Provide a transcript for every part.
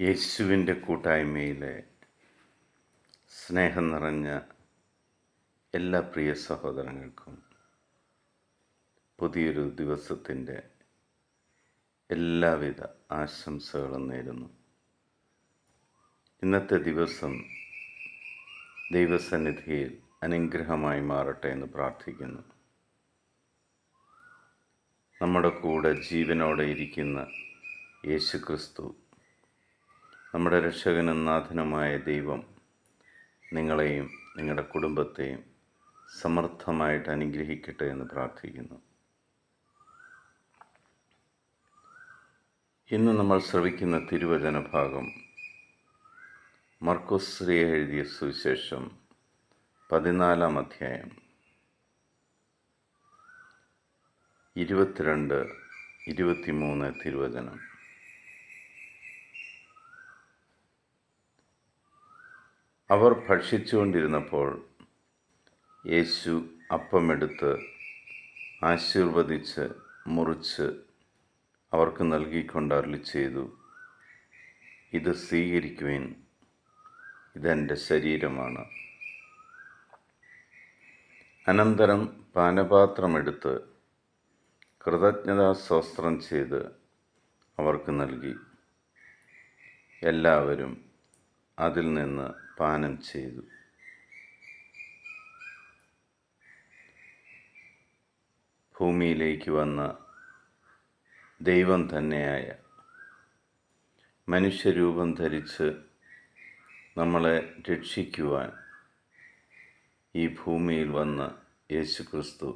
യേശുവിൻ്റെ കൂട്ടായ്മയിലെ സ്നേഹം നിറഞ്ഞ എല്ലാ പ്രിയ സഹോദരങ്ങൾക്കും പുതിയൊരു ദിവസത്തിൻ്റെ എല്ലാവിധ ആശംസകളും നേരുന്നു. ഇന്നത്തെ ദിവസം ദൈവസന്നിധിയിൽ അനുഗ്രഹമായി മാറട്ടെ എന്ന് പ്രാർത്ഥിക്കുന്നു. നമ്മുടെ കൂടെ ജീവനോടെ ഇരിക്കുന്ന യേശു ക്രിസ്തു, നമ്മുടെ രക്ഷകനും നാഥനുമായ ദൈവം നിങ്ങളെയും നിങ്ങളുടെ കുടുംബത്തെയും സമർത്ഥമായിട്ട് അനുഗ്രഹിക്കട്ടെ എന്ന് പ്രാർത്ഥിക്കുന്നു. ഇന്ന് നമ്മൾ ശ്രവിക്കുന്ന തിരുവചന ഭാഗം മർക്കോസ് ശ്രീ എഴുതിയ സുവിശേഷം 14-ാം അധ്യായം 22-23 തിരുവചനം. അവർ ഭക്ഷിച്ചുകൊണ്ടിരുന്നപ്പോൾ യേശു അപ്പമെടുത്ത് ആശീർവദിച്ച് മുറിച്ച് അവർക്ക് നൽകിക്കൊണ്ട് അരുളിച്ചെയ്തു, ഇത് സ്വീകരിക്കുവിൻ, ഇതെൻ്റെ ശരീരമാണ്. അനന്തരം പാനപാത്രമെടുത്ത് കൃതജ്ഞതാസ്തോത്രം ചെയ്ത് അവർക്ക് നൽകി. എല്ലാവരും അതിൽ നിന്ന് പാനം ചെയ്തു. ഭൂമിയിലേക്ക് വന്ന ദൈവം തന്നെയായ മനുഷ്യരൂപം ധരിച്ച് നമ്മളെ രക്ഷിക്കുവാൻ ഈ ഭൂമിയിൽ വന്ന യേശു ക്രിസ്തു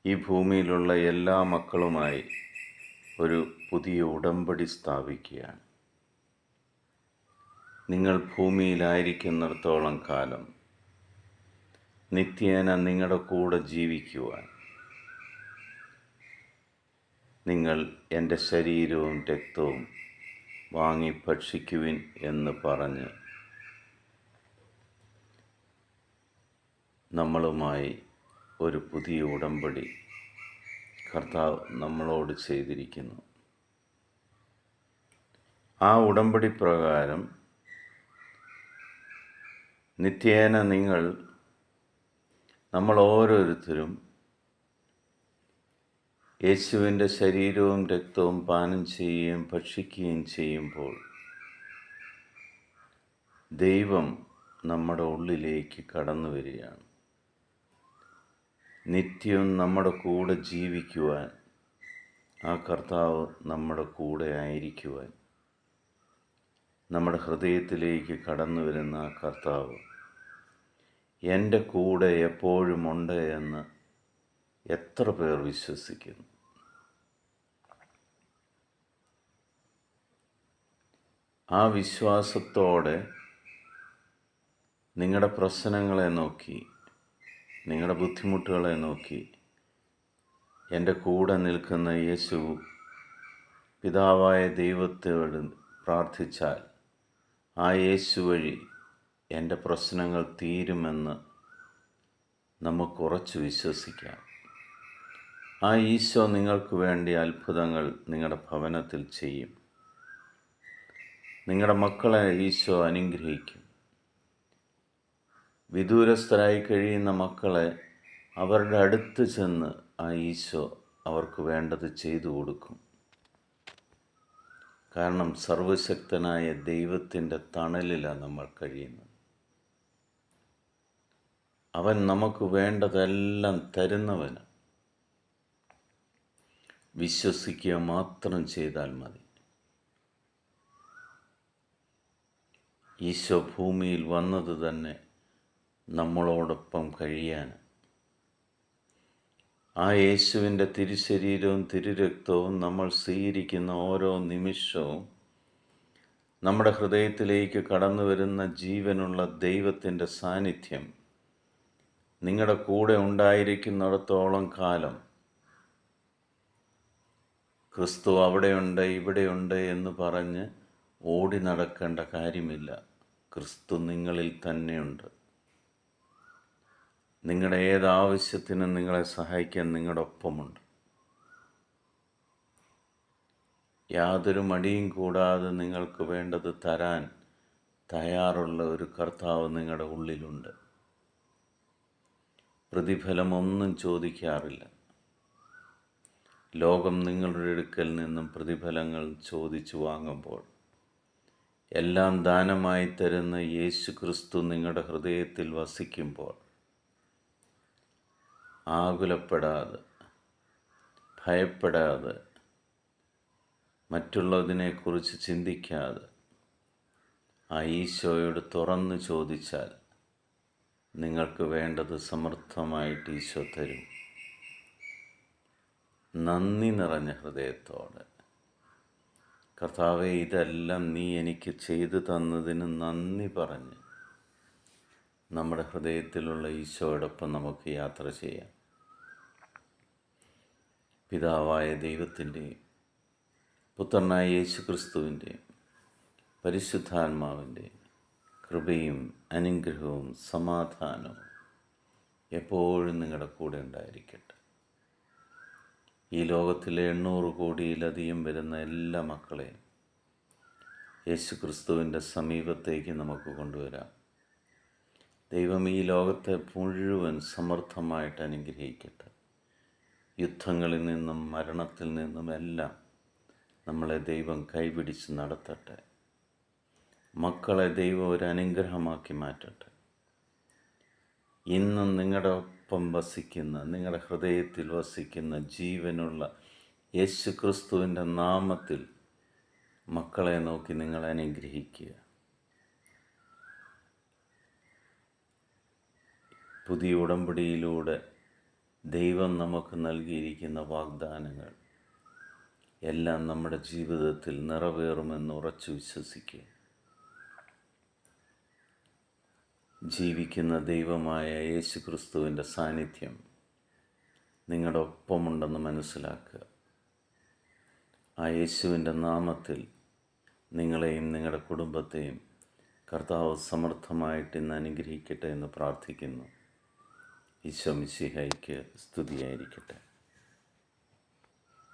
ഈ ഭൂമിയിലുള്ള എല്ലാ മക്കളുമായി ഒരു പുതിയ ഉടമ്പടി സ്ഥാപിക്കുകയാണ്. നിങ്ങൾ ഭൂമിയിലായിരിക്കുന്നിടത്തോളം കാലം നിത്യേന നിങ്ങളുടെ കൂടെ ജീവിക്കുവാൻ നിങ്ങൾ എൻ്റെ ശരീരവും രക്തവും വാങ്ങി ഭക്ഷിക്കുവിൻ എന്ന് പറഞ്ഞ് നമ്മളുമായി ഒരു പുതിയ ഉടമ്പടി കർത്താവ് നമ്മളോട് ചെയ്തിരിക്കുന്നു. ആ ഉടമ്പടി പ്രകാരം നിത്യേന നമ്മൾ ഓരോരുത്തരും യേശുവിൻ്റെ ശരീരവും രക്തവും പാനം ചെയ്യുകയും ഭക്ഷിക്കുകയും ചെയ്യുമ്പോൾ ദൈവം നമ്മുടെ ഉള്ളിലേക്ക് കടന്നു വരികയാണ്. നിത്യവും നമ്മുടെ കൂടെ ജീവിക്കുവാൻ ആ കർത്താവ് നമ്മുടെ കൂടെ ആയിരിക്കുവാൻ നമ്മുടെ ഹൃദയത്തിലേക്ക് കടന്നു വരുന്ന ആ കർത്താവ് എൻ്റെ കൂടെ എപ്പോഴും ഉണ്ട് എന്ന് എത്ര പേർ വിശ്വസിക്കുന്നു? ആ വിശ്വാസത്തോടെ നിങ്ങളുടെ പ്രശ്നങ്ങളെ നോക്കി, നിങ്ങളുടെ ബുദ്ധിമുട്ടുകളെ നോക്കി എൻ്റെ കൂടെ നിൽക്കുന്ന യേശു പിതാവായ ദൈവത്തോട് പ്രാർത്ഥിച്ചാൽ ആ യേശു വഴി എൻ്റെ പ്രശ്നങ്ങൾ തീരുമെന്ന് നമുക്ക് ഉറച്ചു വിശ്വസിക്കാം. ആ ഈശോ നിങ്ങൾക്ക് വേണ്ടി അത്ഭുതങ്ങൾ നിങ്ങളുടെ ഭവനത്തിൽ ചെയ്യും. നിങ്ങളുടെ മക്കളെ ഈശോ അനുഗ്രഹിക്കും. വിദൂരസ്ഥരായി കഴിയുന്ന മക്കളെ അവരുടെ അടുത്ത് ചെന്ന് ആ ഈശോ അവർക്ക് വേണ്ടത് ചെയ്തു കൊടുക്കും. കാരണം സർവശക്തനായ ദൈവത്തിൻ്റെ തണലിലാണ് നമ്മൾ കഴിയുന്നത്. അവൻ നമുക്ക് വേണ്ടതെല്ലാം തരുന്നവന്. വിശ്വസിക്കുക മാത്രം ചെയ്താൽ മതി. ഈശോ ഭൂമിയിൽ വന്നത് തന്നെ നമ്മളോടൊപ്പം കഴിയാൻ. ആ യേശുവിൻ്റെ തിരുശരീരവും തിരുരക്തവും നമ്മൾ സ്വീകരിക്കുന്ന ഓരോ നിമിഷവും നമ്മുടെ ഹൃദയത്തിലേക്ക് കടന്നു വരുന്ന ജീവനുള്ള ദൈവത്തിൻ്റെ സാന്നിധ്യം നിങ്ങളുടെ കൂടെ ഉണ്ടായിരിക്കുന്നിടത്തോളം കാലം ക്രിസ്തു അവിടെയുണ്ട് ഇവിടെയുണ്ട് എന്ന് പറഞ്ഞ് ഓടി നടക്കേണ്ട കാര്യമില്ല. ക്രിസ്തു നിങ്ങളിൽ തന്നെയുണ്ട്. നിങ്ങളുടെ ഏതാവശ്യത്തിനും നിങ്ങളെ സഹായിക്കാൻ നിങ്ങളുടെ ഒപ്പമുണ്ട്. യാതൊരു മടിയും കൂടാതെ നിങ്ങൾക്ക് വേണ്ടത് തരാൻ തയ്യാറുള്ള ഒരു കർത്താവ് നിങ്ങളുടെ ഉള്ളിലുണ്ട്. പ്രതിഫലമൊന്നും ചോദിക്കാറില്ല. ലോകം നിങ്ങളുടെ അടുക്കൽ നിന്നും പ്രതിഫലങ്ങൾ ചോദിച്ചു വാങ്ങുമ്പോൾ, എല്ലാം ദാനമായി തരുന്ന യേശു ക്രിസ്തു നിങ്ങളുടെ ഹൃദയത്തിൽ വസിക്കുമ്പോൾ, ആകുലപ്പെടാതെ, ഭയപ്പെടാതെ, മറ്റുള്ളതിനെക്കുറിച്ച് ചിന്തിക്കാതെ ആ ഈശോയോട് തുറന്നു ചോദിച്ചാൽ നിങ്ങൾക്ക് വേണ്ടത് സമൃദ്ധമായിട്ട് ഈശോ തരും. നന്ദി നിറഞ്ഞ ഹൃദയത്തോടെ, കർത്താവേ, ഇതെല്ലാം നീ എനിക്ക് ചെയ്തു തന്നതിന് നന്ദി പറഞ്ഞ് നമ്മുടെ ഹൃദയത്തിലുള്ള ഈശോയോടൊപ്പം നമുക്ക് യാത്ര ചെയ്യാം. പിതാവായ ദൈവത്തിൻ്റെയും പുത്രനായ യേശു ക്രിസ്തുവിൻ്റെയും പരിശുദ്ധാത്മാവിൻ്റെയും കൃപയും അനുഗ്രഹവും സമാധാനവും എപ്പോഴും നിങ്ങളുടെ കൂടെ ഉണ്ടായിരിക്കട്ടെ. ഈ ലോകത്തിലെ 800 കോടിയിലധികം വരുന്ന എല്ലാ മക്കളെയും യേശു ക്രിസ്തുവിൻ്റെ സമീപത്തേക്ക് നമുക്ക് കൊണ്ടുവരാം. ദൈവം ഈ ലോകത്തെ മുഴുവൻ സമൃദ്ധമായിട്ട് അനുഗ്രഹിക്കട്ടെ. യുദ്ധങ്ങളിൽ നിന്നും മരണത്തിൽ നിന്നുമെല്ലാം നമ്മളെ ദൈവം കൈപിടിച്ച് നടത്തട്ടെ. മക്കളെ ദൈവം ഒരു അനുഗ്രഹമാക്കി മാറ്റട്ടെ. ഇന്നും നിങ്ങളുടെ ഒപ്പം വസിക്കുന്ന, നിങ്ങളുടെ ഹൃദയത്തിൽ വസിക്കുന്ന ജീവനുള്ള യേശു ക്രിസ്തുവിൻ്റെ നാമത്തിൽ മക്കളെ നോക്കി നിങ്ങൾ അനുഗ്രഹിക്കുക. പുതിയ ഉടമ്പടിയിലൂടെ ദൈവം നമുക്ക് നൽകിയിരിക്കുന്ന വാഗ്ദാനങ്ങൾ എല്ലാം നമ്മുടെ ജീവിതത്തിൽ നിറവേറുമെന്ന് ഉറച്ചു വിശ്വസിക്കുക. ജീവിക്കുന്ന ദൈവമായ യേശു ക്രിസ്തുവിൻ്റെ സാന്നിധ്യം നിങ്ങളുടെ ഒപ്പമുണ്ടെന്ന് മനസ്സിലാക്കുക. ആ യേശുവിൻ്റെ നാമത്തിൽ നിങ്ങളെയും നിങ്ങളുടെ കുടുംബത്തെയും കർത്താവ് സമൃദ്ധമായിട്ട് ഇന്ന് അനുഗ്രഹിക്കട്ടെ എന്ന് പ്രാർത്ഥിക്കുന്നു. ഈശോ മിശിഹായ്ക്ക് സ്തുതിയായിരിക്കട്ടെ.